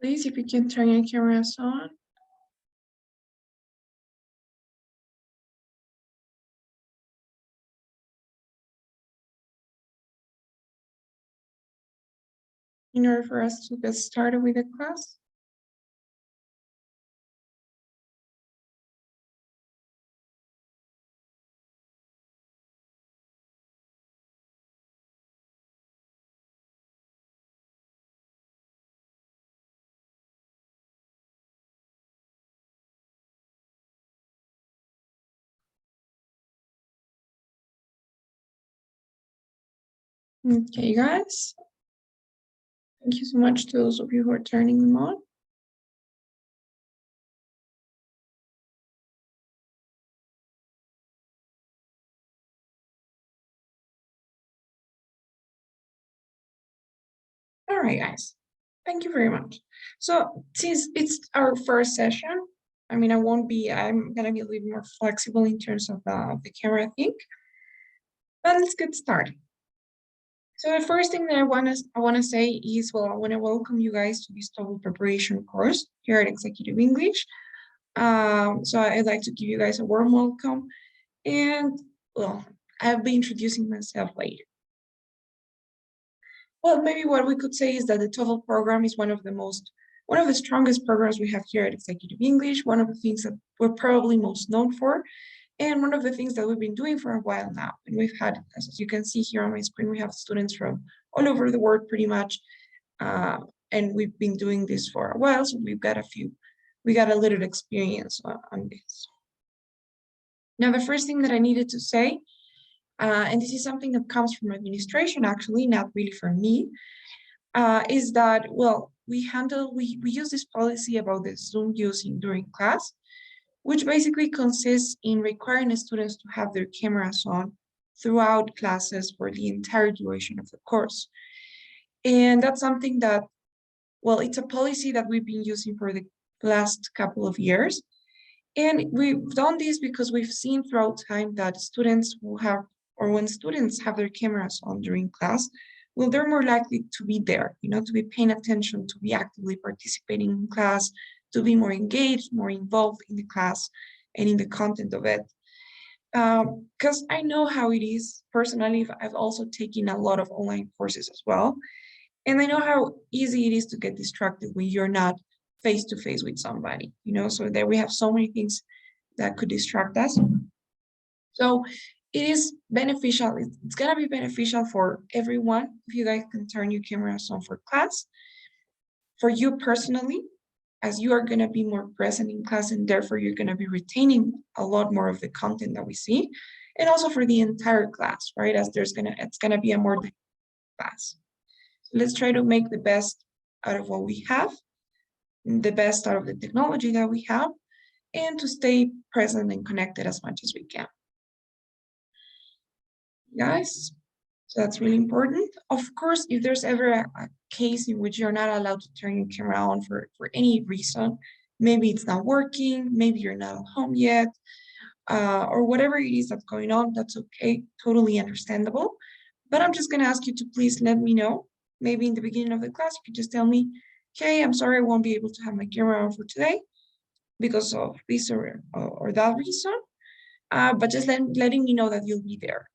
Please, if you can turn your cameras on. In order for us to get started with the class. Okay, guys. Thank you so much to those of you who are turning them on. All right, guys. Thank you very much. So since it's our first session, I'm gonna be a little more flexible in terms of the camera, I think. But let's get started. So the first thing that I wanna say is, well, I wanna welcome you guys to this TOEFL preparation course here at Executive English. So I'd like to give you guys a warm welcome, and well, I'll be introducing myself later. Well, maybe what we could say is that the TOEFL program is one of the strongest programs we have here at Executive English, one of the things that we're probably most known for, and one of the things that we've been doing for a while now. And we've had, as you can see here on my screen, we have students from all over the world pretty much, and we've been doing this for a while, so we got a little experience on this. Now, the first thing that I needed to say, and this is something that comes from administration, actually, not really from me, is that, well, we use this policy about the Zoom using during class, which basically consists in requiring students to have their cameras on throughout classes for the entire duration of the course. And that's something that, well, it's a policy that we've been using for the last couple of years. And we've done this because we've seen throughout time that students when students have their cameras on during class, well, they're more likely to be there, to be paying attention, to be actively participating in class, to be more engaged, more involved in the class and in the content of it. Because I know how it is. Personally, I've also taken a lot of online courses as well. And I know how easy it is to get distracted when you're not face-to-face with somebody, so there we have so many things that could distract us. So it is beneficial. It's gonna be beneficial for everyone if you guys can turn your cameras on for class. For you personally, as you are gonna be more present in class, and therefore you're gonna be retaining a lot more of the content that we see, and also for the entire class, right? As it's gonna be a more class. So let's try to make the best out of what we have, the best out of the technology that we have, and to stay present and connected as much as we can. Guys, so that's really important. Of course, if there's ever a case in which you're not allowed to turn your camera on for any reason, maybe it's not working, maybe you're not at home yet, or whatever it is that's going on, that's okay, totally understandable. But I'm just gonna ask you to please let me know. Maybe in the beginning of the class, you can just tell me, okay, I'm sorry, I won't be able to have my camera on for today because of this or that reason. But just letting me know that you'll be there,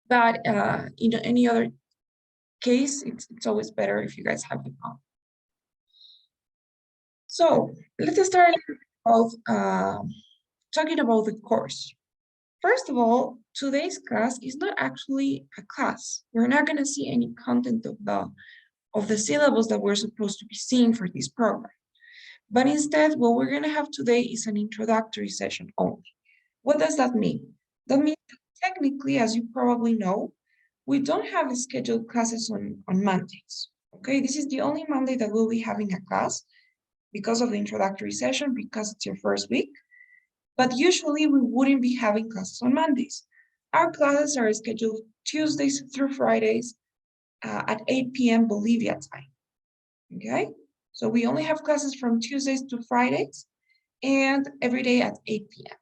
But in any other case, it's always better if you guys have it on. So let's start with talking about the course. First of all, today's class is not actually a class. We're not going to see any content of the syllabus that we're supposed to be seeing for this program. But instead, what we're going to have today is an introductory session only. What does that mean? That means that technically, as you probably know, we don't have scheduled classes on Mondays. Okay, this is the only Monday that we'll be having a class because of the introductory session, because it's your first week. But usually we wouldn't be having classes on Mondays. Our classes are scheduled Tuesdays through Fridays at 8 p.m. Bolivia time. Okay, so we only have classes from Tuesdays to Fridays and every day at 8 p.m.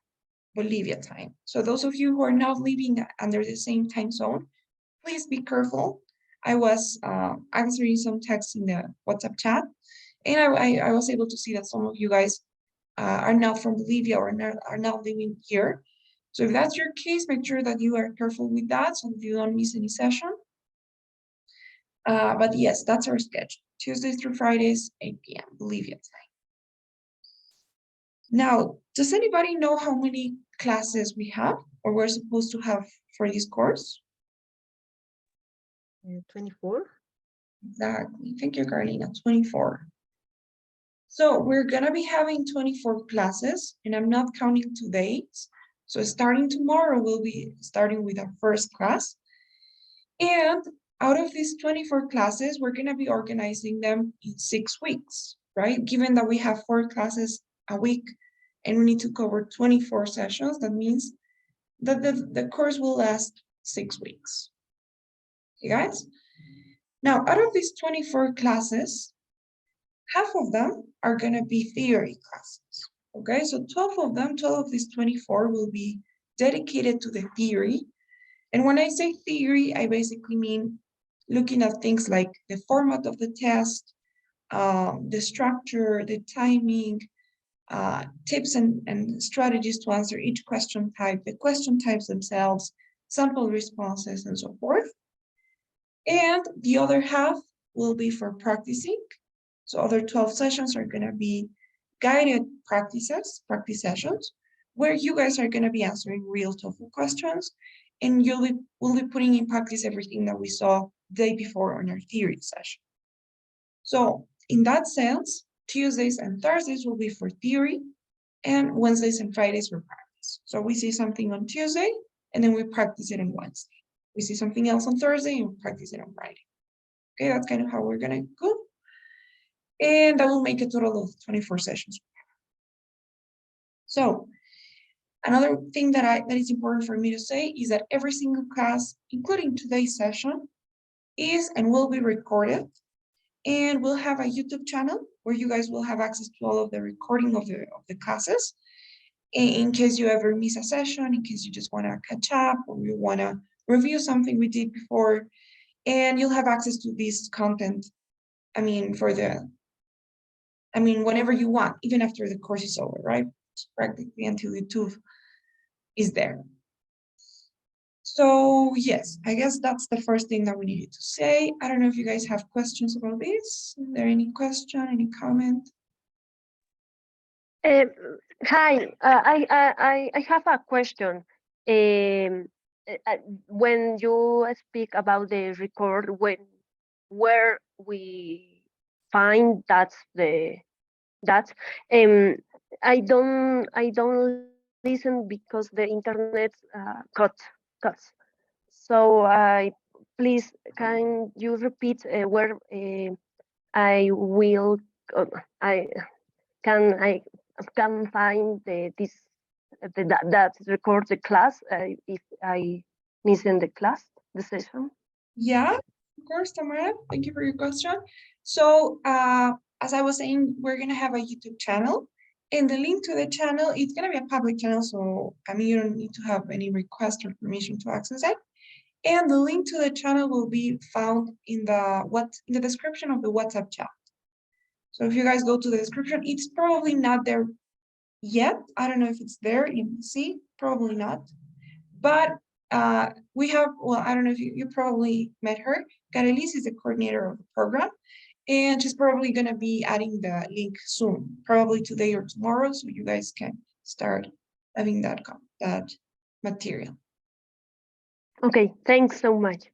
Bolivia time. So those of you who are not living under the same time zone, please be careful. I was answering some texts in the WhatsApp chat, and I was able to see that some of you guys are now from Bolivia or are now living here. So if that's your case, make sure that you are careful with that so that you don't miss any session. But yes, that's our schedule. Tuesdays through Fridays, 8 p.m. Bolivia time. Now, does anybody know how many classes we have or we're supposed to have for this course? 24. Exactly. Thank you, Carolina. 24. So we're gonna be having 24 classes, and I'm not counting todays. So starting tomorrow, we'll be starting with our first class. And out of these 24 classes, we're gonna be organizing them in 6 weeks, right? Given that we have 4 classes a week and we need to cover 24 sessions, that means that the course will last 6 weeks. Okay, guys? Now, out of these 24 classes, half of them are going to be theory classes. Okay, so 12 of them, 12 of these 24 will be dedicated to the theory. And when I say theory, I basically mean looking at things like the format of the test, the structure, the timing, tips and strategies to answer each question type, the question types themselves, sample responses, and so forth. And the other half will be for practicing. So other 12 sessions are going to be guided practice sessions, where you guys are going to be answering real TOEFL questions, and we'll be putting in practice everything that we saw the day before on our theory session. So in that sense, Tuesdays and Thursdays will be for theory, and Wednesdays and Fridays for practice. So we see something on Tuesday, and then we practice it on Wednesday. We see something else on Thursday, and we practice it on Friday. Okay, that's kind of how we're gonna go. And that will make a total of 24 sessions. So another thing that is important for me to say is that every single class, including today's session, is and will be recorded. And we'll have a YouTube channel where you guys will have access to all of the recording of the classes. In case you ever miss a session, in case you just want to catch up or you want to review something we did before, and you'll have access to this content, whenever you want, even after the course is over, right? Practically until YouTube is there. So yes, I guess that's the first thing that we needed to say. I don't know if you guys have questions about this. Is there any question, any comment? Hi, I have a question. When you speak about the record, where we find I don't listen because the internet cuts. So please, can you repeat where I will I can find that record the class if I miss in the session? Yeah, of course, Tamara. Thank you for your question. So as I was saying, we're gonna have a YouTube channel, and the link to the channel, it's gonna be a public channel, so you don't need to have any request or permission to access it. And the link to the channel will be found in the description of the WhatsApp chat. So if you guys go to the description, it's probably not there yet. I don't know if it's there. You can see, probably not. But we have, well, I don't know if you probably met her. Carelis is the coordinator of the program, and she's probably going to be adding the link soon, probably today or tomorrow, so you guys can start having that material. Okay, thanks so much.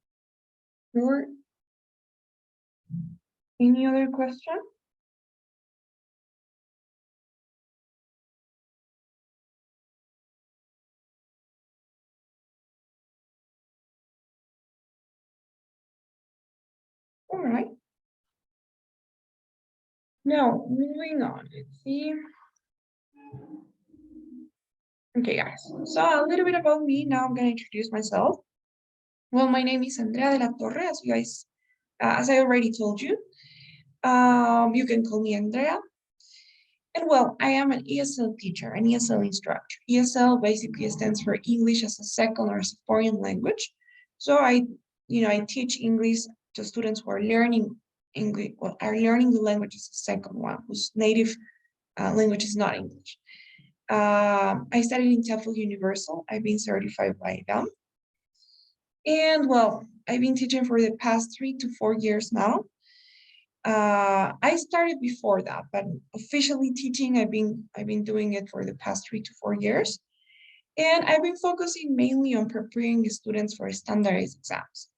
Sure. Any other question? All right. Now, moving on, let's see. Okay, guys, so a little bit about me. Now I'm going to introduce myself. Well, my name is Andrea de la Torre, as you guys, as I already told you. You can call me Andrea. And well, I am an ESL teacher, an ESL instructor. ESL basically stands for English as a second or as a foreign language. So I teach English to students who are learning English, or are learning the language as a second one, whose native language is not English. I studied in TEFL Universal. I've been certified by them. And well, I've been teaching for the past 3 to 4 years now. I started before that, but officially teaching, I've been doing it for the past 3 to 4 years. And I've been focusing mainly on preparing the students for standardized exams.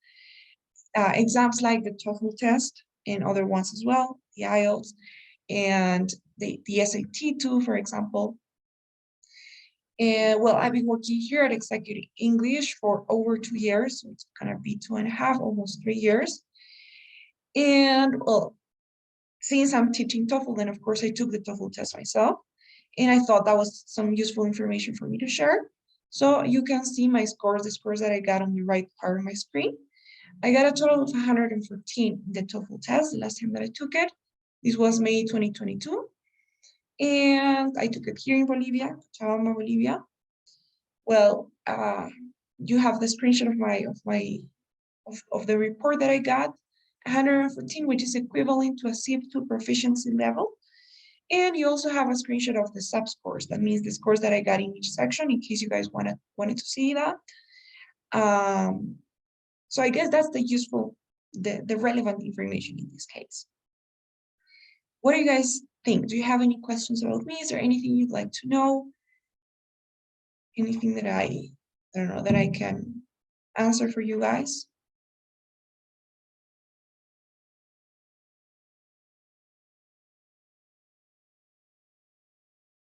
Exams like the TOEFL test and other ones as well, the IELTS and the SAT too, for example. And well, I've been working here at Executive English for over 2 years, so it's gonna be 2.5, almost 3 years. And well, since I'm teaching TOEFL, then of course I took the TOEFL test myself, and I thought that was some useful information for me to share. So you can see my scores, the scores that I got on the right part of my screen. I got a total of 114 in the TOEFL test the last time that I took it. This was May 2022. And I took it here in Bolivia, Cochabamba, Bolivia. Well, you have the screenshot of the report that I got, 114, which is equivalent to a CF2 proficiency level. And you also have a screenshot of the sub-scores. That means the scores that I got in each section, in case you guys wanted to see that. So I guess that's the relevant information in this case. What do you guys think? Do you have any questions about me? Is there anything you'd like to know? Anything that I don't know, that I can answer for you guys?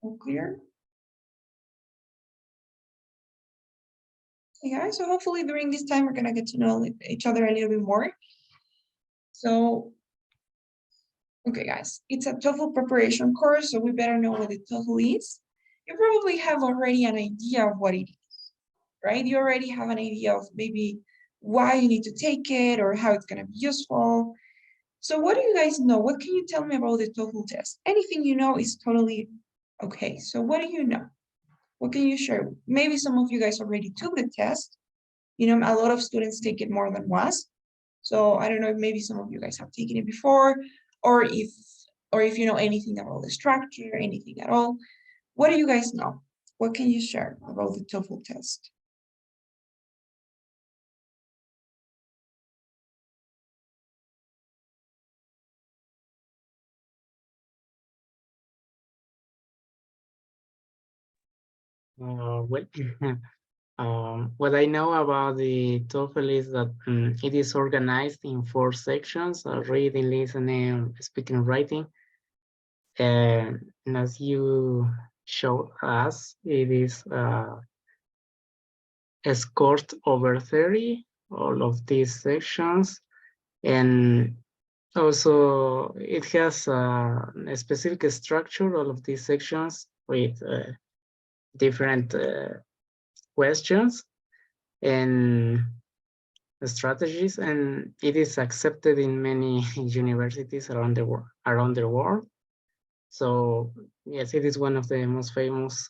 All clear? Okay, guys, so hopefully during this time, we're gonna get to know each other a little bit more. So, okay, guys, it's a TOEFL preparation course, so we better know what the TOEFL is. You probably have already an idea of what it is, right? You already have an idea of maybe why you need to take it or how it's gonna be useful. So what do you guys know? What can you tell me about the TOEFL test? Anything you know is totally okay. So what do you know? What can you share? Maybe some of you guys already took the test. You know, a lot of students take it more than once. So I don't know if maybe some of you guys have taken it before, or if you know anything about the structure, anything at all. What do you guys know? What can you share about the TOEFL test? Well, what I know about the TOEFL is that it is organized in 4 sections: reading, listening, speaking, writing. And as you showed us, it is scored over 30, all of these sections. And also it has a specific structure, all of these sections, with different questions and strategies, and it is accepted in many universities around the world. So yes, it is one of the most famous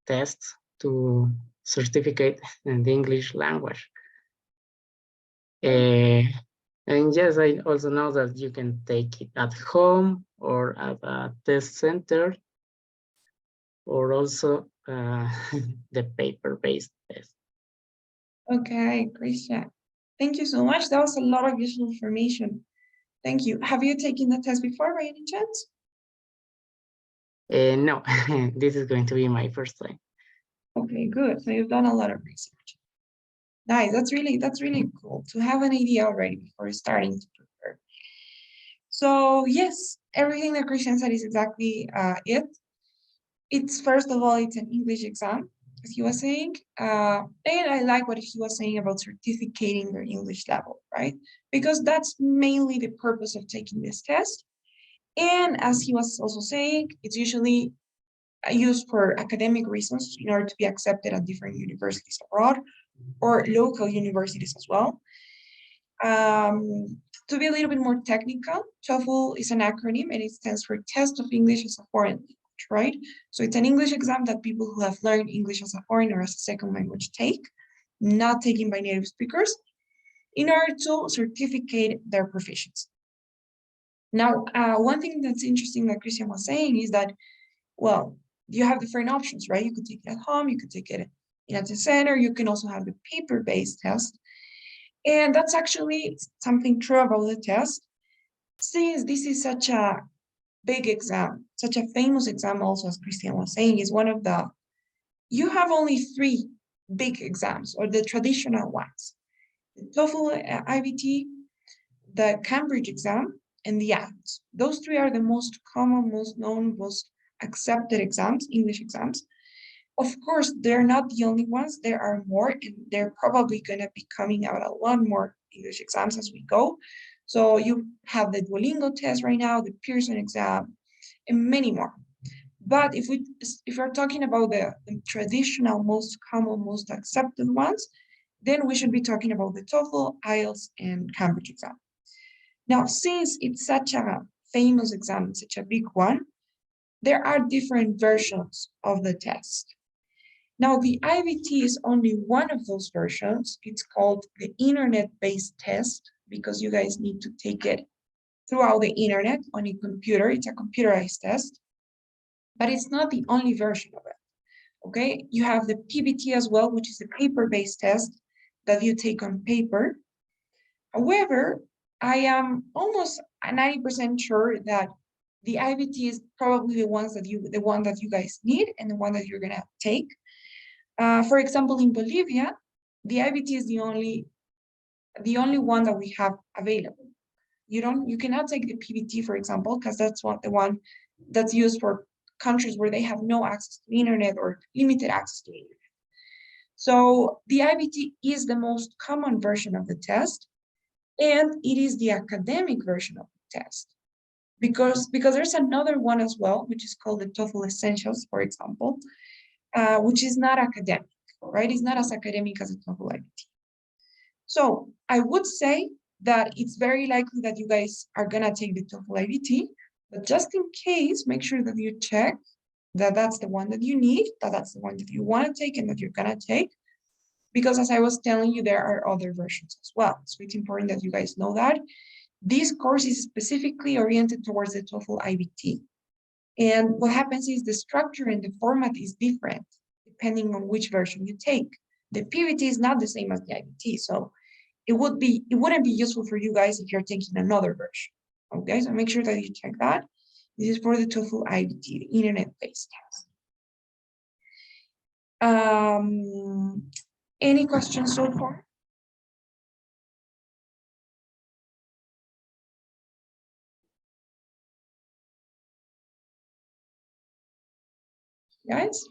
tests to certificate in the English language. And yes, I also know that you can take it at home or at a test center, or also the paper-based test. Okay, Christian. Thank you so much. That was a lot of useful information. Thank you. Have you taken the test before by any chance? No, this is going to be my first time. Okay, good. So you've done a lot of research. Nice. That's really cool to have an idea already before starting to prepare. So yes, everything that Christian said is exactly it. It's first of all, it's an English exam, as he was saying. And I like what he was saying about certificating their English level, right? Because that's mainly the purpose of taking this test. And as he was also saying, it's usually used for academic reasons in order to be accepted at different universities abroad or local universities as well. To be a little bit more technical, TOEFL is an acronym and it stands for Test of English as a Foreign Language, right? So it's an English exam that people who have learned English as a foreign or as a second language take, not taken by native speakers. in order to certificate their proficiency. Now, one thing that's interesting that Christian was saying is that, well, you have different options, right? You could take it at home, you could take it in a test center, you can also have the paper-based test. And that's actually something true about the test. Since this is such a big exam, such a famous exam also, as Christian was saying, is one of the, you have only 3 big exams, or the traditional ones. The TOEFL, IBT, the Cambridge exam, and the IELTS. Those 3 are the most common, most known, most accepted exams, English exams. Of course, they're not the only ones. There are more, and they're probably going to be coming out a lot more English exams as we go. So you have the Duolingo test right now, the Pearson exam, and many more. But if we're talking about the traditional, most common, most accepted ones, then we should be talking about the TOEFL, IELTS, and Cambridge exam. Now, since it's such a famous exam, such a big one, there are different versions of the test. Now, the IBT is only one of those versions. It's called the internet-based test because you guys need to take it throughout the internet on a computer. It's a computerized test, but it's not the only version of it, okay? You have the PBT as well, which is a paper-based test that you take on paper. However, I am almost 90% sure that the IBT is probably the one that you guys need and the one that you're gonna take. For example, in Bolivia, the IBT is the only one that we have available. You cannot take the PBT, for example, because that's the one that's used for countries where they have no access to the internet or limited access to the internet. So the IBT is the most common version of the test, and it is the academic version of the test. Because there's another one as well, which is called the TOEFL Essentials, for example, which is not academic, right? It's not as academic as a TOEFL IBT. So I would say that it's very likely that you guys are gonna take the TOEFL IBT, but just in case, make sure that you check that that's the one that you need, that that's the one that you wanna take and that you're gonna take, because as I was telling you, there are other versions as well. So it's important that you guys know that. This course is specifically oriented towards the TOEFL IBT. And what happens is the structure and the format is different depending on which version you take. The PBT is not the same as the IBT, so it wouldn't be useful for you guys if you're taking another version. Okay, so make sure that you check that. This is for the TOEFL IBT, the internet-based test. Any questions so far? Guys?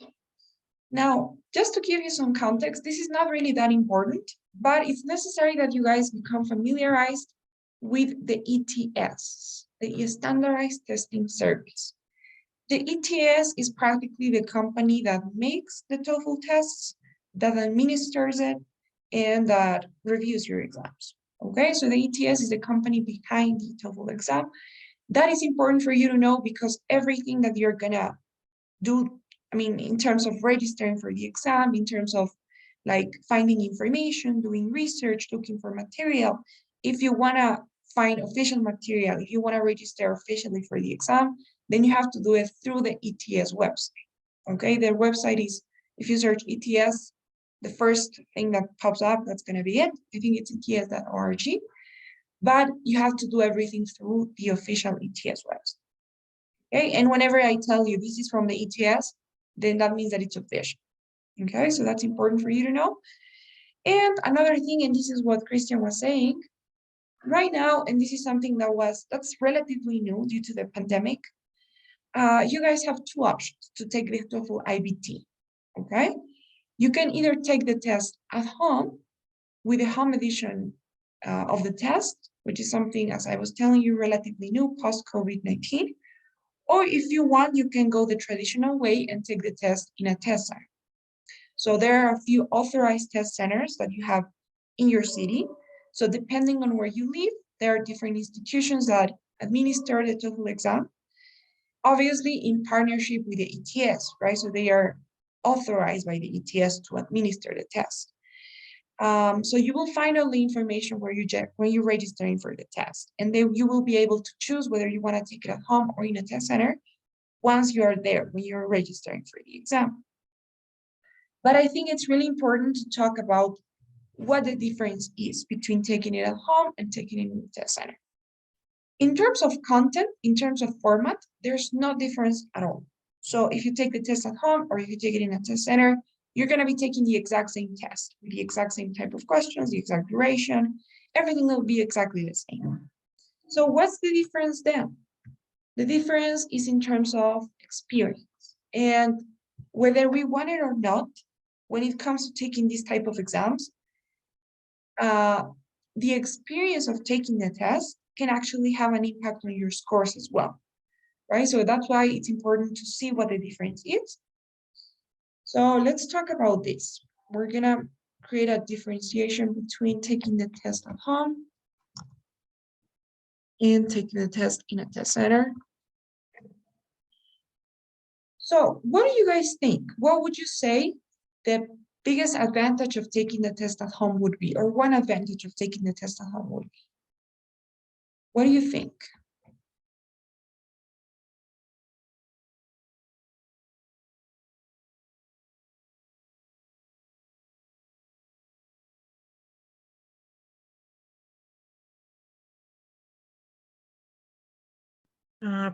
Now, just to give you some context, this is not really that important, but it's necessary that you guys become familiarized with the ETS, the Standardized Testing Service. The ETS is practically the company that makes the TOEFL tests, that administers it, and that reviews your exams. Okay, so the ETS is the company behind the TOEFL exam. That is important for you to know because everything that you're gonna do, I mean, in terms of registering for the exam, in terms of like finding information, doing research, looking for material, if you wanna find official material, if you wanna register officially for the exam, then you have to do it through the ETS website, okay? Their website is, if you search ETS, the first thing that pops up, that's gonna be it. I think it's ets.org, but you have to do everything through the official ETS website, okay? And whenever I tell you this is from the ETS, then that means that it's official, okay? So that's important for you to know. And another thing, and this is what Christian was saying, right now, and this is something that's relatively new due to the pandemic, you guys have 2 options to take the TOEFL IBT, okay? You can either take the test at home with a home edition of the test, which is something, as I was telling you, relatively new post-COVID-19, or if you want, you can go the traditional way and take the test in a test center. So there are a few authorized test centers that you have in your city. So depending on where you live, there are different institutions that administer the TOEFL exam, obviously in partnership with the ETS, right? So they are authorized by the ETS to administer the test. So you will find all the information where when you're registering for the test, and then you will be able to choose whether you want to take it at home or in a test center once you are there, when you're registering for the exam. But I think it's really important to talk about what the difference is between taking it at home and taking it in the test center. In terms of content, in terms of format, there's no difference at all. So if you take the test at home or if you take it in a test center, you're going to be taking the exact same test with the exact same type of questions, the exact duration, everything will be exactly the same. So what's the difference then? The difference is in terms of experience, and whether we want it or not, when it comes to taking this type of exams, the experience of taking the test can actually have an impact on your scores as well, right? So that's why it's important to see what the difference is. So let's talk about this. We're gonna create a differentiation between taking the test at home and taking the test in a test center. So what do you guys think? What would you say the biggest advantage of taking the test at home would be, or one advantage of taking the test at home would be? What do you think?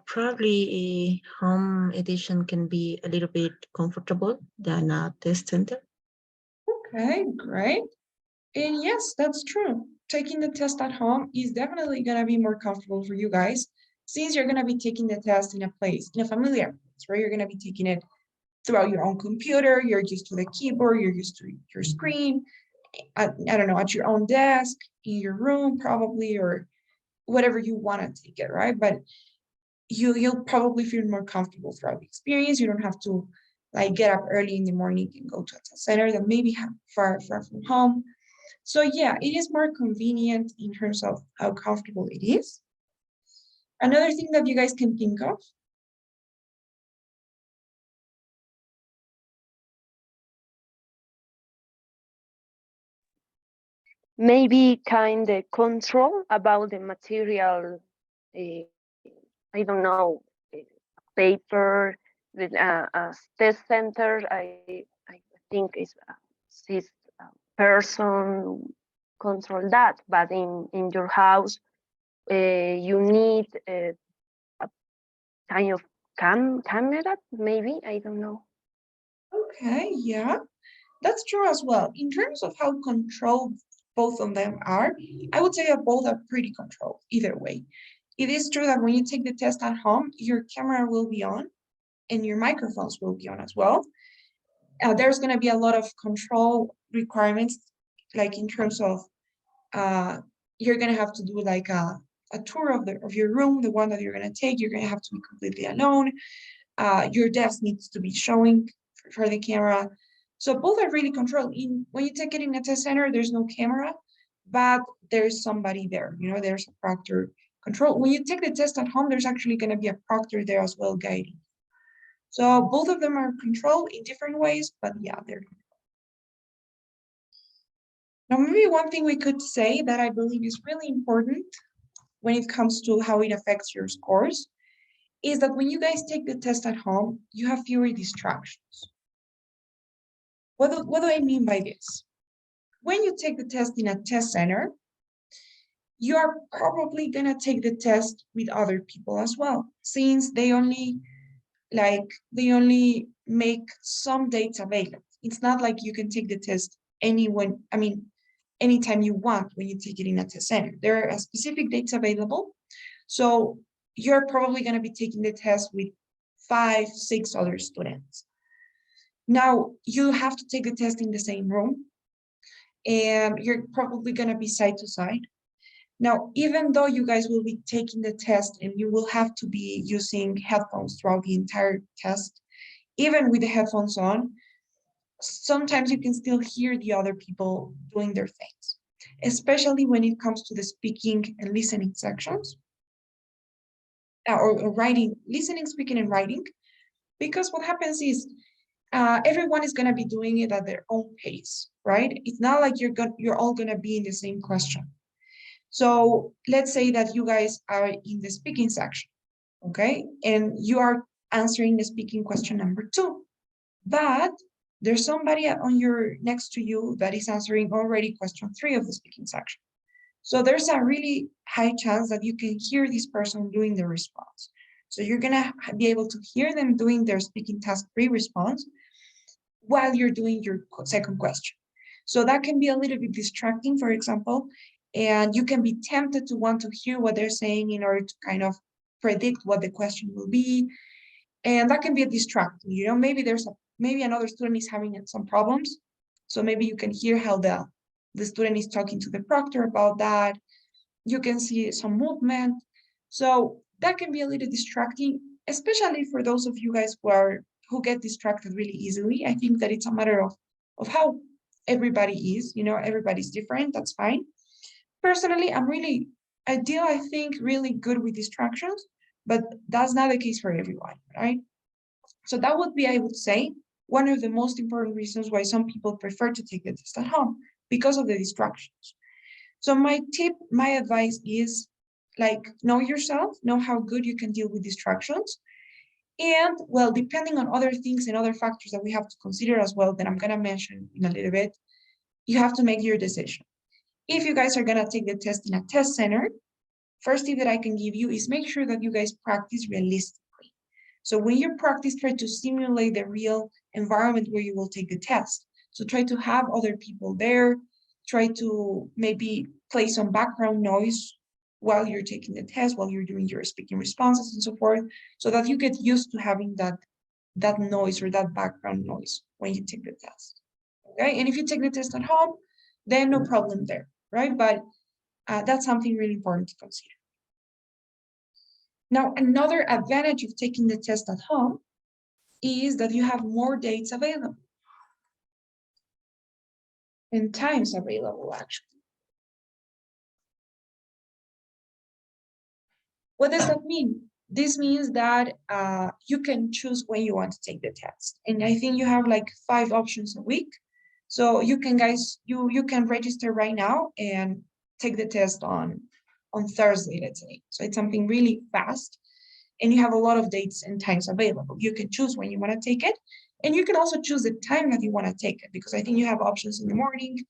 Probably a home edition can be a little bit comfortable than a test center. Okay, great. And yes, that's true. Taking the test at home is definitely going to be more comfortable for you guys, since you're going to be taking the test in a familiar place, where you're going to be taking it throughout your own computer, you're used to the keyboard, you're used to your screen, I don't know, at your own desk, in your room probably, or whatever you want to take it, right? But you'll probably feel more comfortable throughout the experience. You don't have to like get up early in the morning and go to a test center that may be far from home. So yeah, it is more convenient in terms of how comfortable it is. Another thing that you guys can think of. Maybe kind of control about the material. I don't know, paper, the test center. I think is this person control that, but in your house, you need a kind of camera. Maybe, I don't know. Okay, yeah, that's true as well. In terms of how controlled both of them are, I would say that both are pretty controlled either way. It is true that when you take the test at home, your camera will be on and your microphones will be on as well. There's going to be a lot of control requirements, like in terms of you're going to have to do like a tour of your room, the one that you're going to take. You're going to have to be completely alone. Your desk needs to be showing for the camera. So both are really controlled. When you take it in a test center, there's no camera, but there's somebody there. You know, there's a proctor control. When you take the test at home, there's actually going to be a proctor there as well guiding. So both of them are controlled in different ways, but yeah, they're controlled. Now, maybe one thing we could say that I believe is really important when it comes to how it affects your scores is that when you guys take the test at home, you have fewer distractions. What do I mean by this? When you take the test in a test center, you are probably going to take the test with other people as well, since they only make some dates available. It's not like you can take the test anytime you want when you take it in a test center. There are specific dates available. So you're probably going to be taking the test with 5, 6 other students. Now you have to take the test in the same room, and you're probably going to be side to side. Now, even though you guys will be taking the test and you will have to be using headphones throughout the entire test, even with the headphones on, sometimes you can still hear the other people doing their things, especially when it comes to the speaking and listening sections, or writing, listening, speaking, and writing. Because what happens is everyone is going to be doing it at their own pace, right? It's not like you're all going to be in the same question. So let's say that you guys are in the speaking section, okay? And you are answering the speaking question number 2, but there's somebody on your next to you that is answering already question 3 of the speaking section. So there's a really high chance that you can hear this person doing the response. So you're gonna be able to hear them doing their speaking task 3 response while you're doing your second question. So that can be a little bit distracting, for example, and you can be tempted to want to hear what they're saying in order to kind of predict what the question will be. And that can be a distracting, you know, maybe maybe another student is having some problems. So maybe you can hear how the student is talking to the proctor about that. You can see some movement. So that can be a little distracting, especially for those of you guys who get distracted really easily. I think that it's a matter of how everybody is, you know, everybody's different, that's fine. Personally, I think, really good with distractions, but that's not the case for everyone, right? So that would be, I would say, one of the most important reasons why some people prefer to take the test at home, because of the distractions. So my advice is, like, know yourself, know how good you can deal with distractions. And, well, depending on other things and other factors that we have to consider as well, that I'm going to mention in a little bit, you have to make your decision. If you guys are going to take the test in a test center, first tip that I can give you is make sure that you guys practice realistically. So when you practice, try to simulate the real environment where you will take the test. So try to have other people there, try to maybe play some background noise while you're taking the test, while you're doing your speaking responses and so forth, so that you get used to having that noise or that background noise when you take the test. Okay, and if you take the test at home, then no problem there, right? But that's something really important to consider. Now, another advantage of taking the test at home is that you have more dates available and times available, actually. What does that mean? This means that you can choose when you want to take the test. And I think you have like 5 options a week. So you can, guys, you can register right now and take the test on Thursday, let's say. So it's something really fast. And you have a lot of dates and times available. You can choose when you want to take it. And you can also choose the time that you want to take it, because I think you have options in the morning,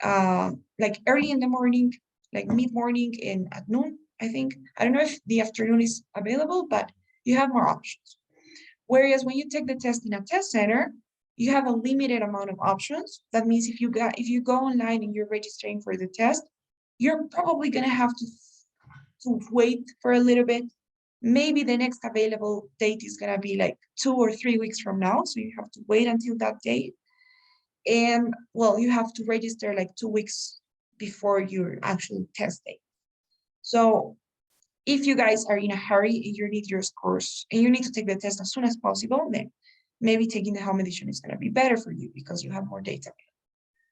like early in the morning, like mid-morning, and at noon, I think. I don't know if the afternoon is available, but you have more options. Whereas when you take the test in a test center, you have a limited amount of options. That means if you go online and you're registering for the test, you're probably going to have to wait for a little bit. Maybe the next available date is going to be like 2 or 3 weeks from now. So you have to wait until that date. And, well, you have to register like 2 weeks before your actual test date. So if you guys are in a hurry and you need your scores and you need to take the test as soon as possible, then maybe taking the home edition is going to be better for you because you have more data,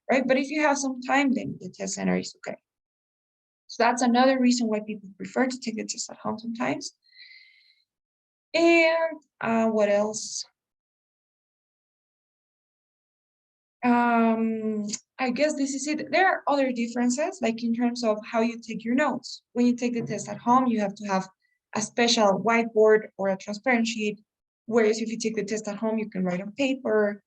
right? But if you have some time, then the test center is okay. So that's another reason why people prefer to take the test at home sometimes. And what else? I guess this is it. There are other differences, like in terms of how you take your notes. When you take the test at home, you have to have a special whiteboard or a transparent sheet, whereas if you take the test at home, you can write on paper.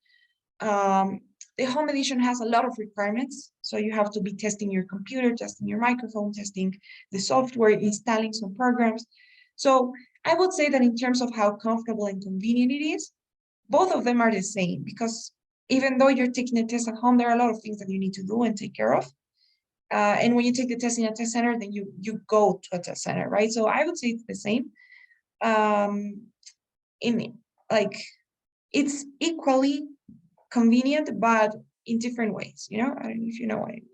The home edition has a lot of requirements, so you have to be testing your computer, testing your microphone, testing the software, installing some programs. So I would say that in terms of how comfortable and convenient it is, both of them are the same, because even though you're taking a test at home, there are a lot of things that you need to do and take care of. And when you take the test in a test center, then you go to a test center, right? So I would say it's the same. It's equally convenient, but in different ways, you know? I don't know if you know what I mean.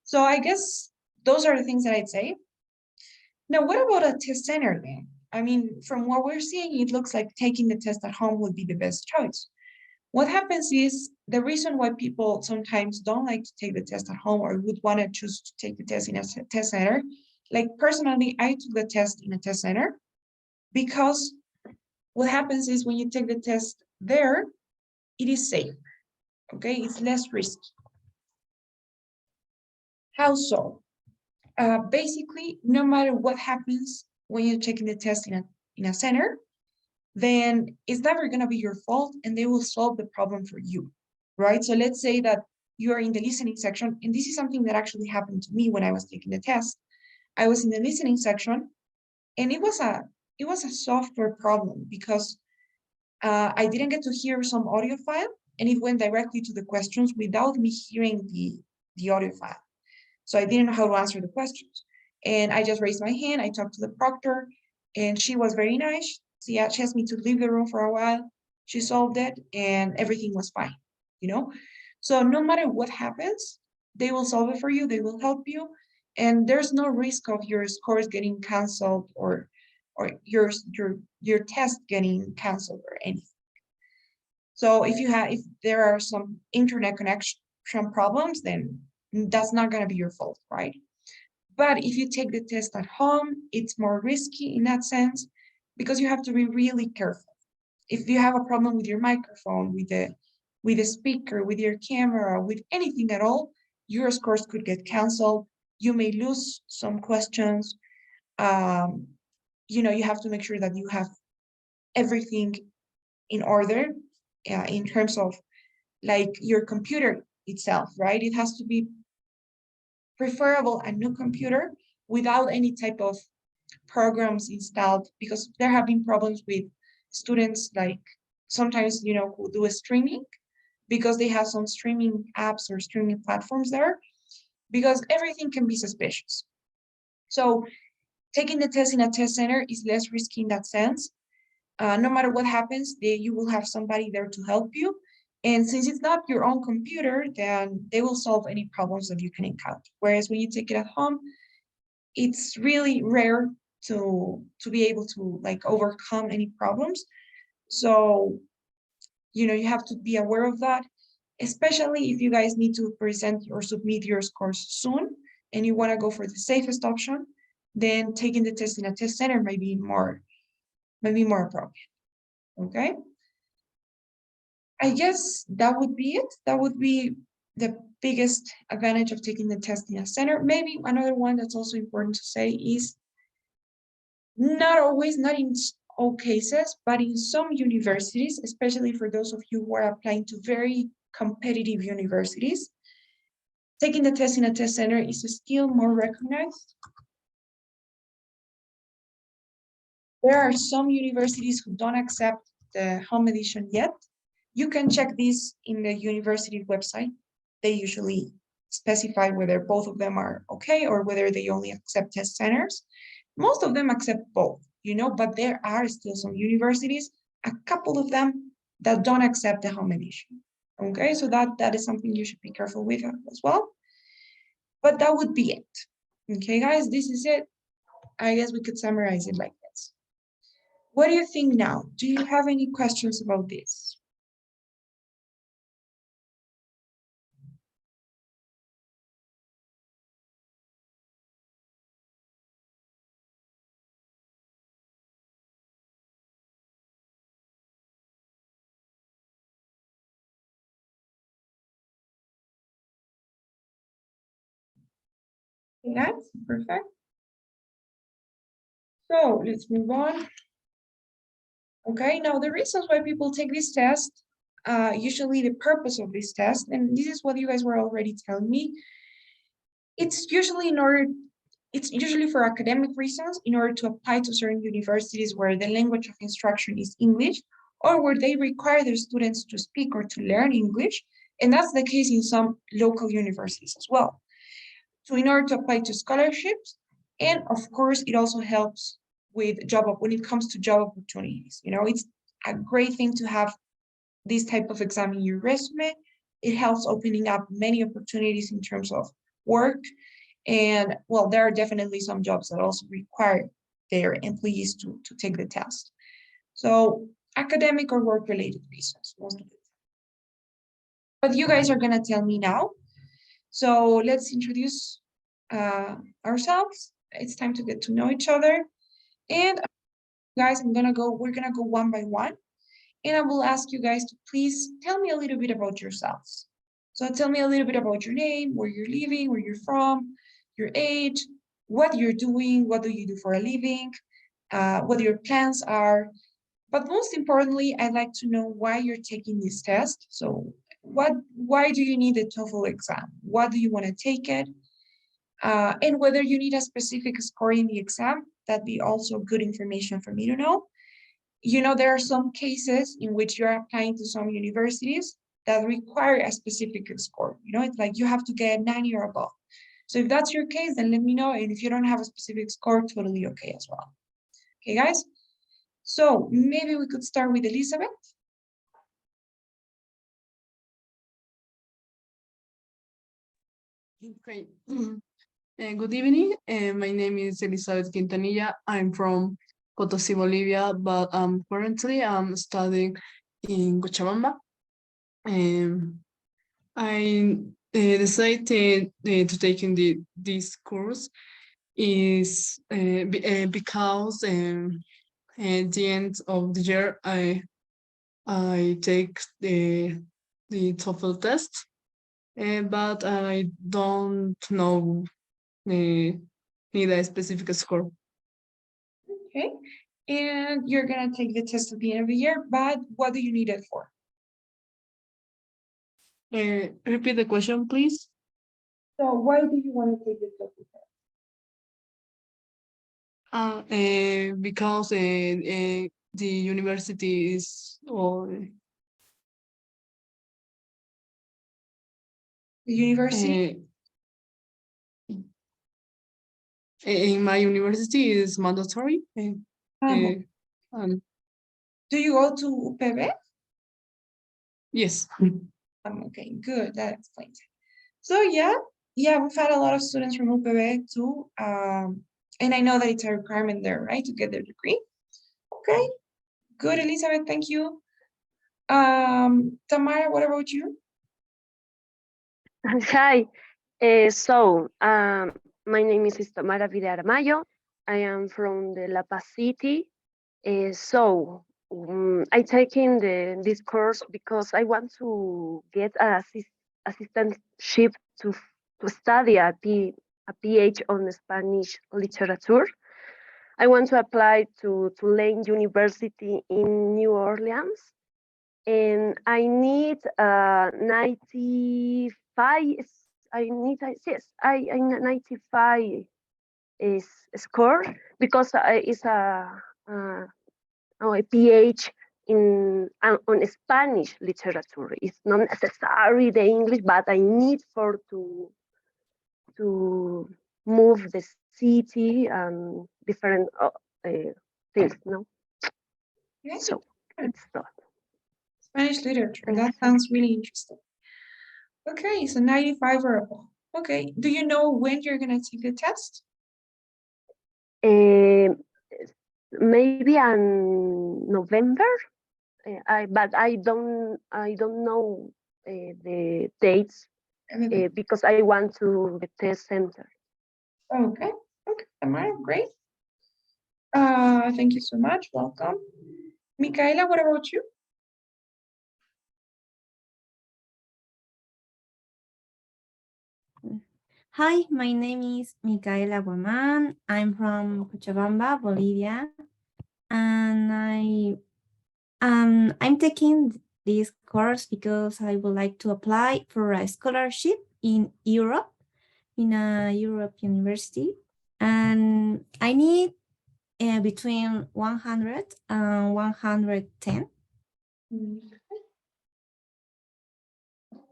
So I guess those are the things that I'd say. Now, what about a test center then? I mean, from what we're seeing, it looks like taking the test at home would be the best choice. What happens is, the reason why people sometimes don't like to take the test at home or would want to choose to take the test in a test center, like personally, I took the test in a test center because what happens is when you take the test there, it is safe, okay? It's less risky. How so? Basically, no matter what happens when you're taking the test in a center, then it's never going to be your fault and they will solve the problem for you, right? So let's say that you are in the listening section, and this is something that actually happened to me when I was taking the test. I was in the listening section, and it was a software problem because I didn't get to hear some audio file, and it went directly to the questions without me hearing the audio file. So I didn't know how to answer the questions. And I just raised my hand, I talked to the proctor, and she was very nice. She asked me to leave the room for a while. She solved it, and everything was fine, you know? So no matter what happens, they will solve it for you, they will help you, and there's no risk of your scores getting canceled or your test getting canceled or anything. So if there are some internet connection problems, then that's not going to be your fault, right? But if you take the test at home, it's more risky in that sense because you have to be really careful. If you have a problem with your microphone, with the speaker, with your camera, with anything at all, your scores could get canceled. You may lose some questions. You have to make sure that you have everything in order in terms of like your computer itself, right? It has to be preferable a new computer without any type of programs installed, because there have been problems with students, like sometimes, who do a streaming because they have some streaming apps or streaming platforms there, because everything can be suspicious. So taking the test in a test center is less risky in that sense. No matter what happens, you will have somebody there to help you. And since it's not your own computer, then they will solve any problems that you can encounter. Whereas when you take it at home, it's really rare to be able to like overcome any problems. So, you have to be aware of that, especially if you guys need to present or submit your scores soon and you want to go for the safest option, then taking the test in a test center might be more appropriate. Okay. I guess that would be it. That would be the biggest advantage of taking the test in a center. Maybe another one that's also important to say is not always, not in all cases, but in some universities, especially for those of you who are applying to very competitive universities, taking the test in a test center is still more recognized. There are some universities who don't accept the home edition yet. You can check this in the university website. They usually specify whether both of them are okay or whether they only accept test centers. Most of them accept both, but there are still some universities, a couple of them, that don't accept the home edition. Okay, so that is something you should be careful with as well. But that would be it. Okay, guys, this is it. I guess we could summarize it like this. What do you think now? Do you have any questions about this? That's perfect. So let's move on. Okay, now the reasons why people take this test, usually the purpose of this test, and this is what you guys were already telling me, it's usually for academic reasons, in order to apply to certain universities where the language of instruction is English, or where they require their students to speak or to learn English, and that's the case in some local universities as well. So in order to apply to scholarships, and of course, it also helps with when it comes to job opportunities. It's a great thing to have this type of exam in your resume. It helps opening up many opportunities in terms of work. And well, there are definitely some jobs that also require their employees to take the test. So academic or work-related reasons, most of it. But you guys are gonna tell me now. So let's introduce ourselves. It's time to get to know each other. And guys, we're gonna go one by one. And I will ask you guys to please tell me a little bit about yourselves. So tell me a little bit about your name, where you're living, where you're from, your age, what you're doing, what do you do for a living, what your plans are. But most importantly, I'd like to know why you're taking this test. So why do you need the TOEFL exam? What do you want to take it? And whether you need a specific score in the exam, that'd be also good information for me to know. You know, there are some cases in which you're applying to some universities that require a specific score. You know, it's like you have to get 90 or above. So if that's your case, then let me know. And if you don't have a specific score, totally okay as well. Okay, guys? So maybe we could start with Elizabeth. Okay. Good evening. My name is Elizabeth Quintanilla. I'm from Potosí, Bolivia, but currently I'm studying in Cochabamba. I decided to take this course is because at the end of the year I take the TOEFL test. But I don't know need a specific score. Okay. And you're going to take the test at the end of the year, but what do you need it for? Repeat the question, please. So why do you want to take the TOEFL test? Because the university is The university? In my university is mandatory. Do you go to UPB? Yes. Okay, good. That explains it. So yeah, we've had a lot of students from UPB too. And I know that it's a requirement there, right, to get their degree. Okay, good, Elizabeth, thank you. Tamara, what about you? Hi. My name is Tamara Vidal Mayo. I am from the La Paz City. I taking this course because I want to get an assistantship to study a PhD on Spanish literature. I want to apply to Tulane University in New Orleans, and I need 95. I need 95 is score because it's a PhD on Spanish literature. It's not necessary the English, but I need to move the city and different things. No, Yes, so it's not. Spanish literature. Thank That you. sounds really interesting. Okay, so 95 or above. Okay, do you know when you're gonna take the test? Maybe in November. But I don't know the dates because I want to the test center. Okay, Tamara, great. Thank you so much. Welcome. Micaela, what about you? Hi, my name is Micaela Guaman. I'm from Cochabamba, Bolivia, and I'm taking this course because I would like to apply for a scholarship in Europe, in a European university, and I need between 100 and 110.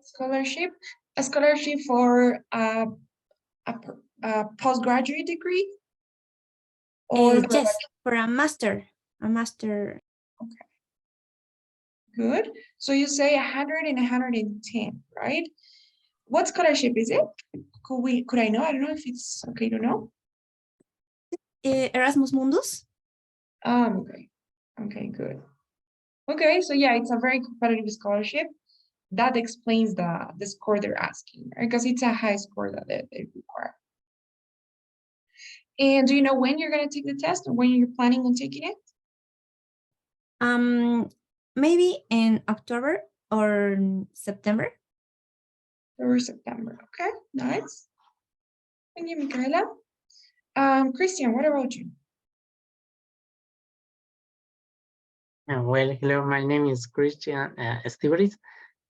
Scholarship, a scholarship for a postgraduate degree? Or Yes, for a master. Okay. Good. So you say 100 and 110, right? What scholarship is it? Could I know? I don't know if it's okay to know. Erasmus Mundus. Okay. Okay, good. Okay, so yeah, it's a very competitive scholarship. That explains the score they're asking, right? Because it's a high score that they require. And do you know when you're going to take the test or when you're planning on taking it? maybe in October or September. Or September. Okay, nice. Thank you, Michaela. Christian, what about you? Well, hello, my name is Christian Estivaris.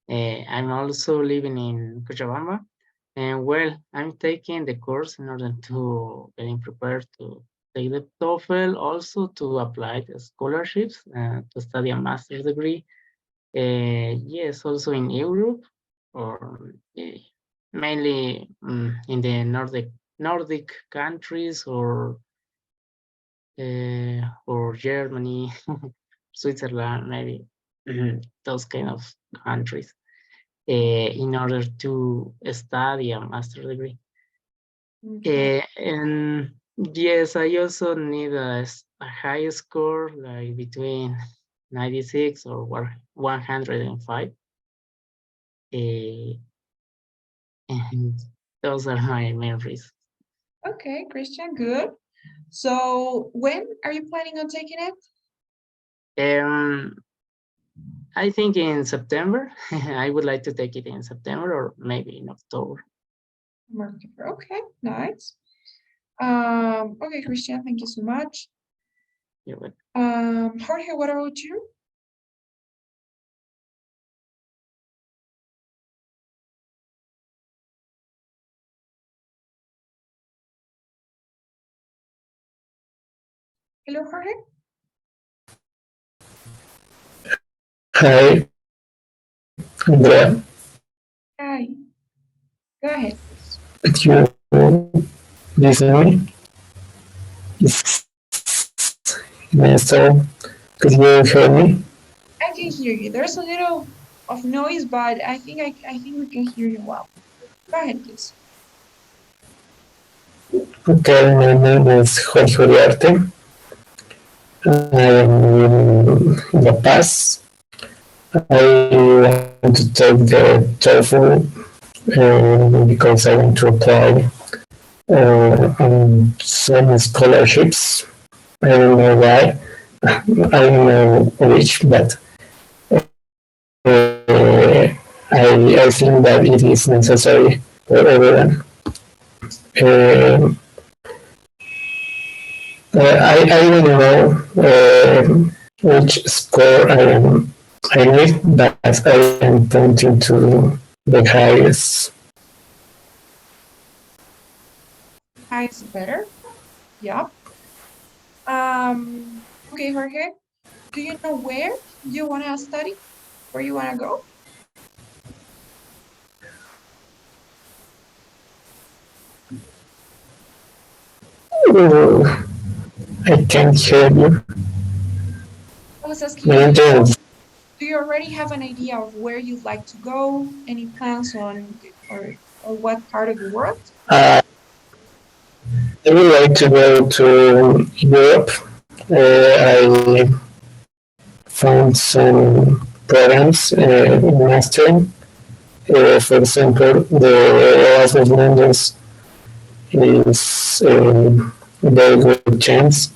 I'm also living in Cochabamba. And well, I'm taking the course in order to getting prepared to take the TOEFL, also to apply the scholarships to study a master's degree. Yes, also in Europe, or mainly in the Nordic countries, or Germany, Switzerland, maybe those kind of countries, in order to study a master's degree. Okay. And yes, I also need a high score, like between 96 or 105. And those are my main reasons. Okay, Christian, good. So when are you planning on taking it? I think in September. I would like to take it in September or maybe in October. Okay, nice. Okay, Christian, thank you so much. You're welcome. Jorge, what about you? Hello, Jorge. Hi, Andrea. Hi. Go ahead, please. Could you listen me? Yes. So, could you hear me? I can hear you. There's a little of noise, but I think we can hear you well. Go ahead, please. Okay, my name is Jorge Uriarte. I am in La Paz. I want to take the TOEFL because I want to apply on some scholarships. I don't know why. I don't know which, but I think that it is necessary for everyone. I don't know which score I need, but I am pointing to the highest. Hi, is better? Yeah. Okay, Jorge. Do you know where you want to study? Where you want to go? I can't hear you. I was asking you, do you already have an idea of where you'd like to go? Any plans on or what part of the world? I would like to go to Europe. I found some programs in mastering. For example, the Erasmus Mundus is a very good chance,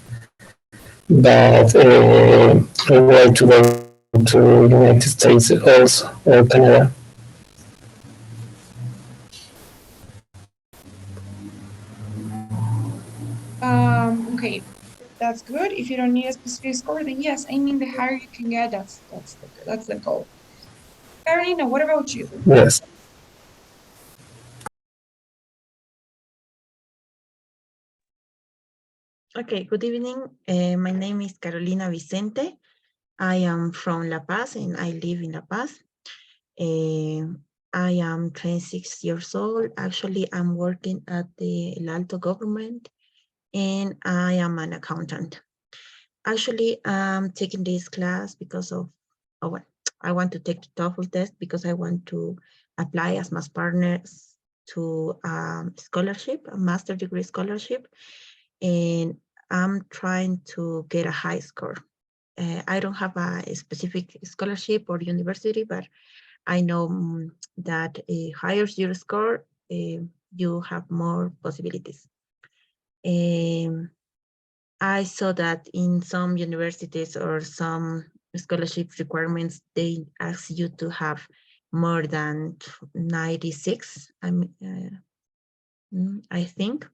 but I would like to go to United States also or Canada. Okay, that's good. If you don't need a specific score, then yes, I mean the higher you can get, that's the goal. Carolina, what about you? Yes. Okay, good evening. My name is Carolina Vicente. I am from La Paz and I live in La Paz. I am 26 years old. Actually, I'm working at the El Alto government and I am an accountant. Actually, I'm taking this class because of, I want to take the TOEFL test because I want to apply as master partners to scholarship, a master degree scholarship. And I'm trying to get a high score. I don't have a specific scholarship or university, but I know that higher your score, you have more possibilities. I saw that in some universities or some scholarship requirements, they ask you to have more than 96, I think.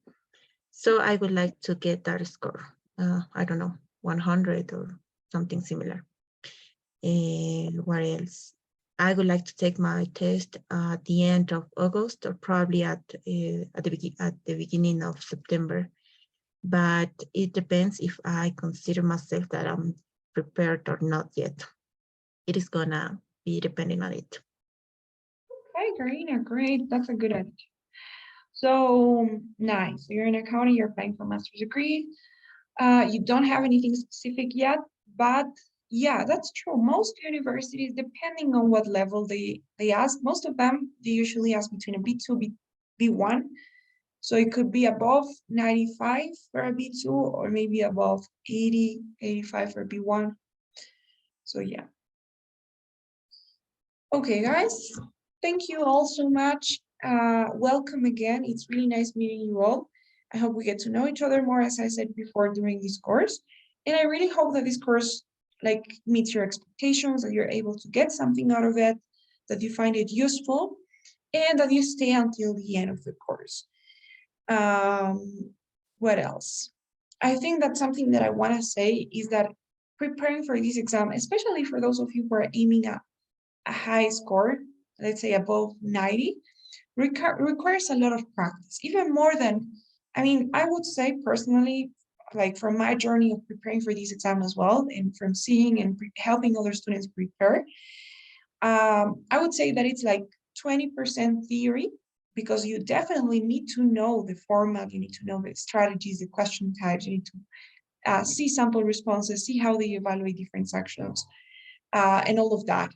So I would like to get that score. I don't know, 100 or something similar. What else? I would like to take my test at the end of August, or probably at the beginning of September. But it depends if I consider myself that I'm prepared or not yet. It is gonna be depending on it. Okay, Karina, great. That's a good attitude. So nice. So you're in accounting, you're applying for master's degree. You don't have anything specific yet, but yeah, that's true. Most universities, depending on what level they ask, most of them, they usually ask between a B2, B1. So it could be above 95 for a B2 or maybe above 80, 85 for B1. So yeah. Okay, guys, thank you all so much. Welcome again. It's really nice meeting you all. I hope we get to know each other more, as I said before, during this course. And I really hope that this course meets your expectations, that you're able to get something out of it, that you find it useful, and that you stay until the end of the course. What else? I think that something that I want to say is that preparing for this exam, especially for those of you who are aiming at a high score, let's say above 90, requires a lot of practice, even more than, I would say personally, like from my journey of preparing for this exam as well, and from seeing and helping other students prepare, I would say that it's like 20% theory, because you definitely need to know the format, you need to know the strategies, the question types, you need to see sample responses, see how they evaluate different sections, and all of that.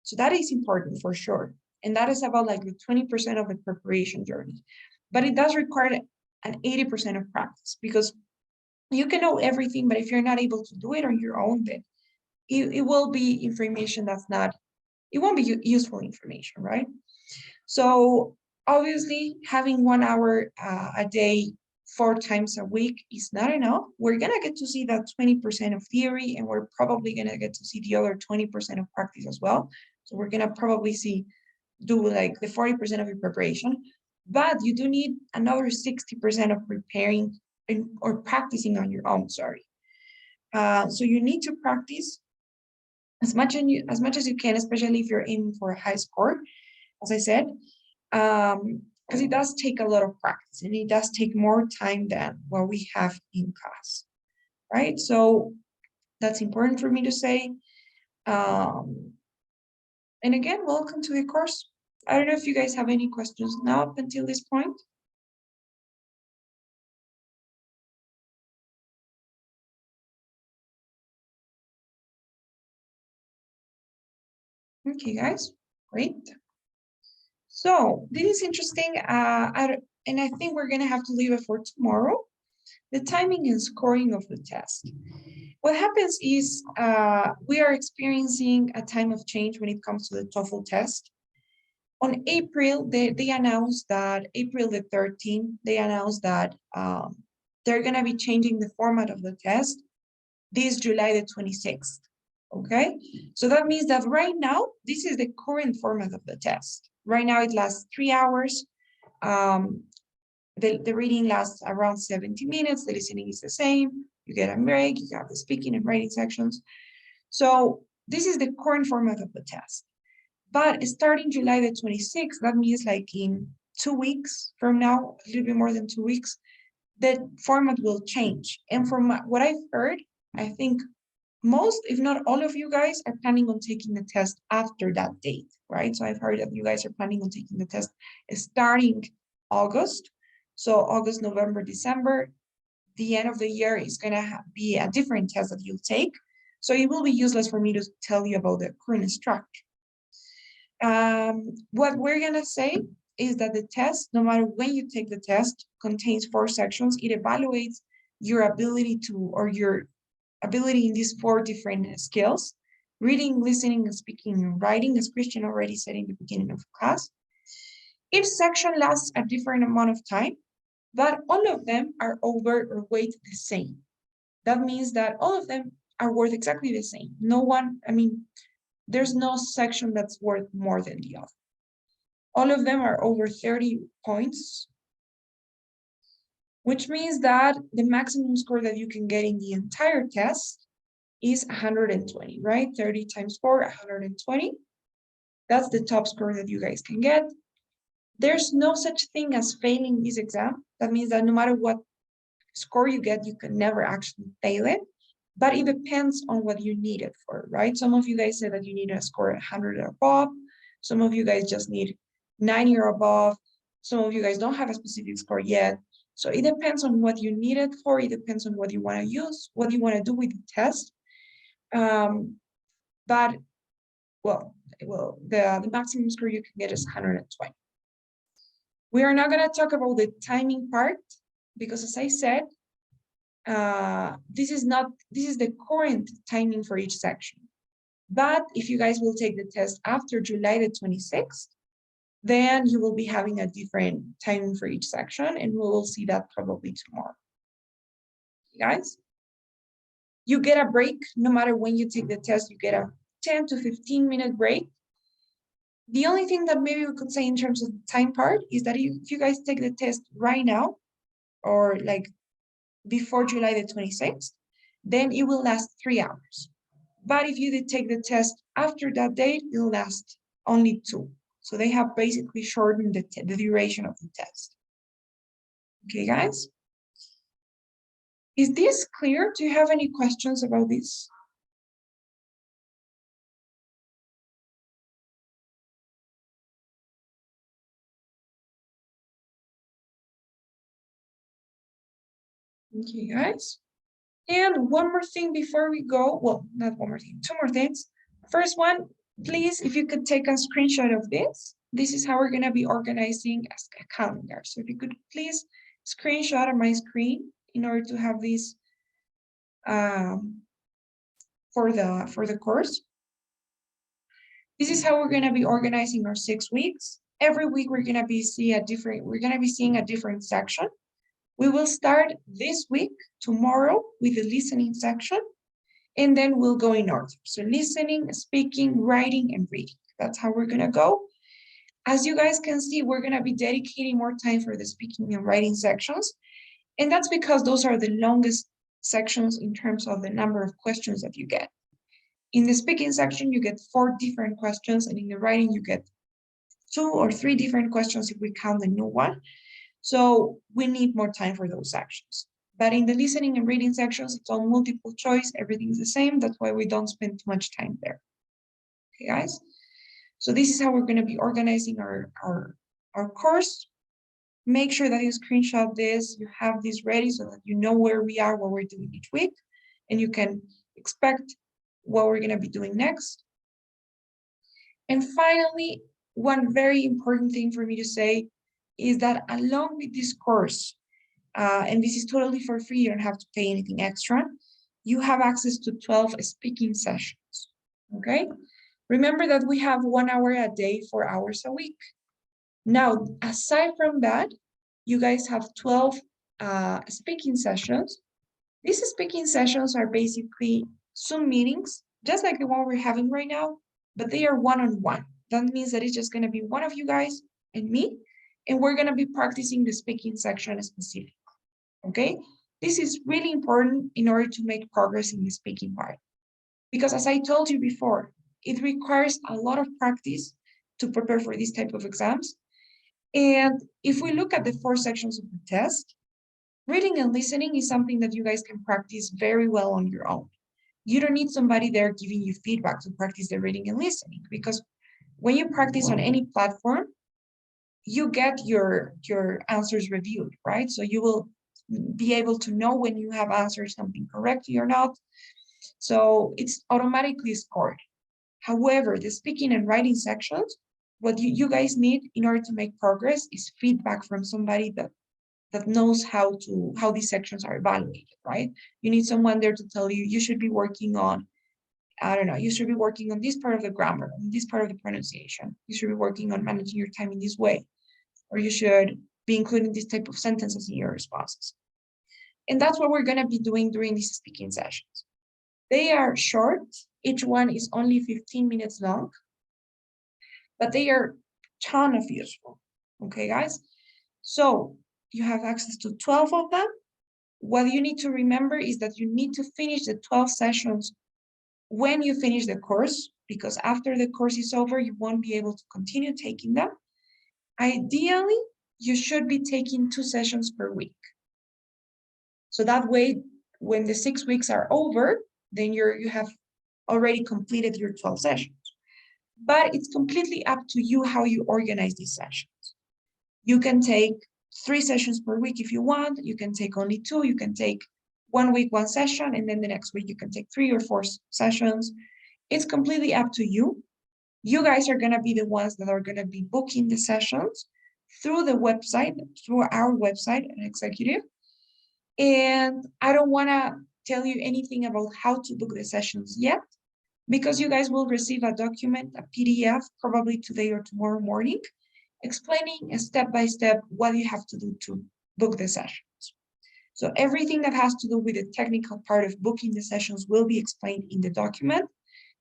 So that is important for sure. And that is about like the 20% of the preparation journey. But it does require an 80% of practice, because you can know everything, but if you're not able to do it on your own, then it will be information that's not, it won't be useful information, right? So obviously having 1 hour a day, 4 times a week is not enough. We're gonna get to see that 20% of theory, and we're probably gonna get to see the other 20% of practice as well. So we're gonna probably do like the 40% of your preparation, but you do need another 60% of preparing or practicing on your own, sorry. So you need to practice as much as you can, especially if you're aiming for a high score, as I said, because it does take a lot of practice, and it does take more time than what we have in class, right? So that's important for me to say. And again, welcome to the course. I don't know if you guys have any questions now up until this point. Okay, guys, great. So this is interesting, and I think we're gonna have to leave it for tomorrow. The timing and scoring of the test. What happens is we are experiencing a time of change when it comes to the TOEFL test. On April, they announced that, April the 13th, they announced that they're gonna be changing the format of the test this July the 26th, okay? So that means that right now, this is the current format of the test. Right now it lasts 3 hours. The reading lasts around 70 minutes, the listening is the same, you get a break, you have the speaking and writing sections. So this is the current format of the test. But starting July the 26th, that means like in 2 weeks from now, a little bit more than 2 weeks, the format will change. And from what I've heard, I think most, if not all of you guys are planning on taking the test after that date, right? So I've heard that you guys are planning on taking the test starting August. So August, November, December, the end of the year is gonna be a different test that you'll take. So it will be useless for me to tell you about the current structure. What we're gonna say is that the test, no matter when you take the test, contains 4 sections. It evaluates your ability to, or your ability in these 4 different skills: reading, listening, and speaking and writing, as Christian already said in the beginning of class. Each section lasts a different amount of time, but all of them are over or weight the same. That means that all of them are worth exactly the same. No one, I mean, there's no section that's worth more than the other. All of them are over 30 points, which means that the maximum score that you can get in the entire test is 120, right? 30 times 4, 120. That's the top score that you guys can get. There's no such thing as failing this exam. That means that no matter what score you get, you can never actually fail it. But it depends on what you need it for, right? Some of you guys said that you need a score 100 or above. Some of you guys just need 90 or above. Some of you guys don't have a specific score yet. So it depends on what you need it for. It depends on what you want to use, what you want to do with the test. But the maximum score you can get is 120. We are not going to talk about the timing part because, as I said, this is the current timing for each section. But if you guys will take the test after July the 26th, then you will be having a different timing for each section, and we will see that probably tomorrow. Guys, you get a break no matter when you take the test. You get a 10 to 15-minute break. The only thing that maybe we could say in terms of the time part is that if you guys take the test right now, or like before July the 26th, then it will last 3 hours. But if you did take the test after that date, it will last only 2. So they have basically shortened the duration of the test. Okay, guys? Is this clear? Do you have any questions about this? Okay, guys. And one more thing before we go, well, not one more thing, 2 more things. First one, please, if you could take a screenshot of this. This is how we're gonna be organizing a calendar. So if you could please screenshot on my screen in order to have this for the course. This is how we're gonna be organizing our 6 weeks. Every week we're gonna be seeing a different section. We will start this week, tomorrow, with the listening section, and then we'll go in order. So listening, speaking, writing, and reading. That's how we're gonna go. As you guys can see, we're gonna be dedicating more time for the speaking and writing sections. And that's because those are the longest sections in terms of the number of questions that you get. In the speaking section, you get 4 different questions, and in the writing, you get 2 or 3 different questions if we count the new one. So we need more time for those sections. But in the listening and reading sections, it's all multiple choice, everything's the same. That's why we don't spend too much time there. Okay, guys? So this is how we're gonna be organizing our course. Make sure that you screenshot this, you have this ready so that you know where we are, what we're doing each week, and you can expect what we're gonna be doing next. And finally, one very important thing for me to say is that along with this course, and this is totally for free, you don't have to pay anything extra, you have access to 12 speaking sessions, okay? Remember that we have 1 hour a day, 4 hours a week. Now, aside from that, you guys have 12 speaking sessions. These speaking sessions are basically Zoom meetings, just like the one we're having right now, but they are one-on-one. That means that it's just gonna be one of you guys and me, and we're gonna be practicing the speaking section specifically, okay? This is really important in order to make progress in the speaking part. Because as I told you before, it requires a lot of practice to prepare for these type of exams. And if we look at the 4 sections of the test, reading and listening is something that you guys can practice very well on your own. You don't need somebody there giving you feedback to practice the reading and listening, because when you practice on any platform, you get your answers reviewed, right? So you will be able to know when you have answered something correctly or not. So it's automatically scored. However, the speaking and writing sections, what you guys need in order to make progress is feedback from somebody that knows how these sections are evaluated, right? You need someone there to tell you, you should be working on, I don't know, you should be working on this part of the grammar, on this part of the pronunciation. You should be working on managing your time in this way, or you should be including this type of sentences in your responses. And that's what we're gonna be doing during these speaking sessions. They are short. Each one is only 15 minutes long, but they are ton of useful. Okay, guys? So you have access to 12 of them. What you need to remember is that you need to finish the 12 sessions when you finish the course, because after the course is over, you won't be able to continue taking them. Ideally, you should be taking 2 sessions per week. So that way, when the 6 weeks are over, then you have already completed your 12 sessions. But it's completely up to you how you organize these sessions. You can take 3 sessions per week if you want. You can take only 2. You can take 1 week, 1 session, and then the next week you can take 3 or 4 sessions. It's completely up to you. You guys are going to be the ones that are going to be booking the sessions through the website, through our website at Executive. And I don't want to tell you anything about how to book the sessions yet, because you guys will receive a document, a PDF, probably today or tomorrow morning, explaining step by step what you have to do to book the sessions. So everything that has to do with the technical part of booking the sessions will be explained in the document.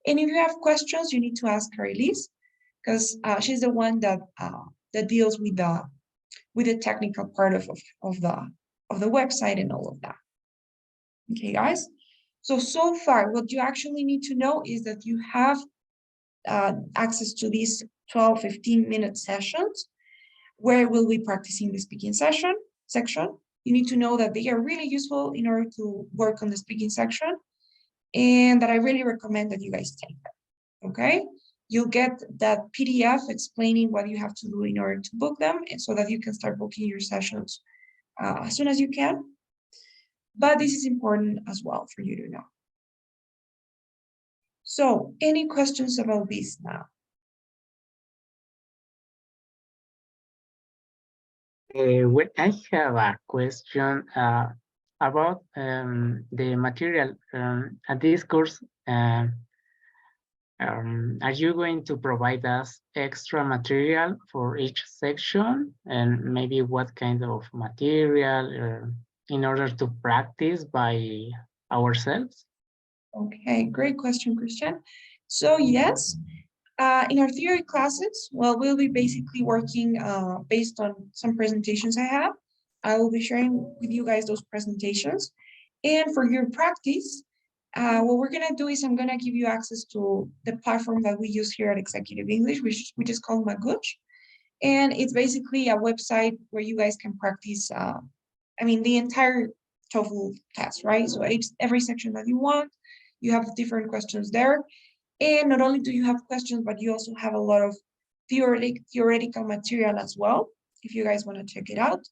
And if you have questions, you need to ask Elise, because she's the one that deals with the technical part of the website and all of that. Okay, guys. So far, what you actually need to know is that you have access to these 12, 15-minute sessions where we'll be practicing the speaking section. You need to know that they are really useful in order to work on the speaking section, and that I really recommend that you guys take them, okay? You'll get that PDF explaining what you have to do in order to book them, and so that you can start booking your sessions as soon as you can. But this is important as well for you to know. So, any questions about this now? Well, I have a question about the material at this course. Are you going to provide us extra material for each section, and maybe what kind of material in order to practice by ourselves? Okay, great question, Christian. So yes, in our theory classes, well, we'll be basically working based on some presentations I have. I will be sharing with you guys those presentations. And for your practice, what we're gonna do is I'm gonna give you access to the platform that we use here at Executive English, which is called Magooch. And it's basically a website where you guys can practice, the entire TOEFL test, right? So every section that you want, you have different questions there. And not only do you have questions, but you also have a lot of theoretical material as well, if you guys want to check it out.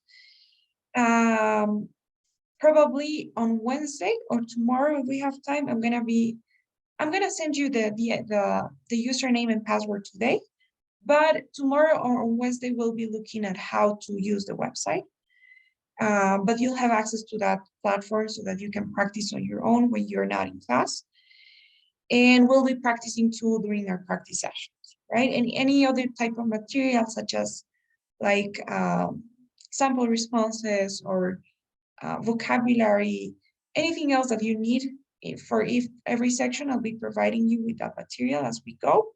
Probably on Wednesday or tomorrow, if we have time, I'm gonna send you the username and password today. But tomorrow or on Wednesday, we'll be looking at how to use the website. But you'll have access to that platform so that you can practice on your own when you're not in class. And we'll be practicing too during our practice sessions, right? And any other type of material, such as like sample responses or vocabulary, anything else that you need for every section, I'll be providing you with that material as we go.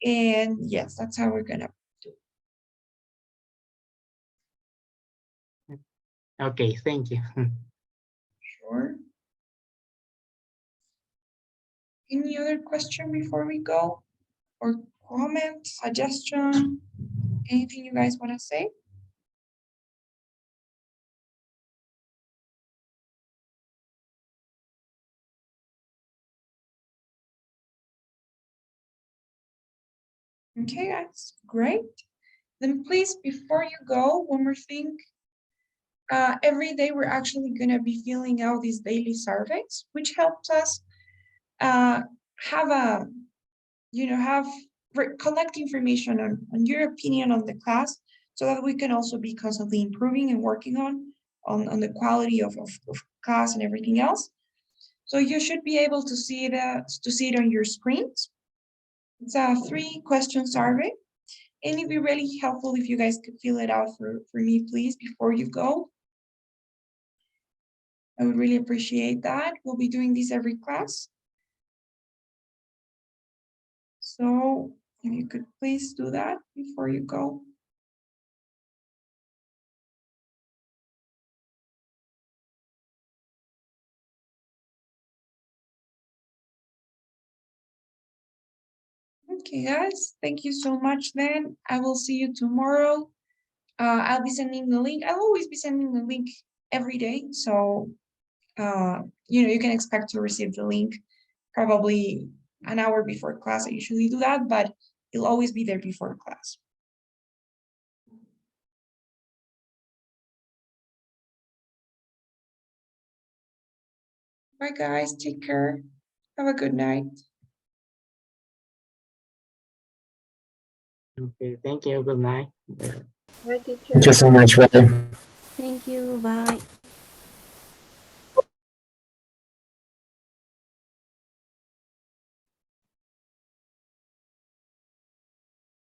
And yes, that's how we're gonna do it. Okay, thank you. Sure. Any other question before we go? Or comment, suggestion, anything you guys want to say? Okay, guys, great. Then please, before you go, one more thing. Every day we're actually going to be filling out these daily surveys, which helps us collect information on your opinion on the class, so that we can also be constantly improving and working on the quality of class and everything else. So you should be able to see it on your screens. It's a 3-question survey, and it'd be really helpful if you guys could fill it out for me, please, before you go. I would really appreciate that. We'll be doing this every class. So if you could please do that before you go. Okay, guys, thank you so much then. I will see you tomorrow. I'll be sending the link. I'll always be sending the link every day. So, you can expect to receive the link probably an hour before class. I usually do that, but it'll always be there before class. Bye, guys. Take care. Have a good night. Okay, thank you. Good night. Thank you so much. Bye. Thank you. Bye.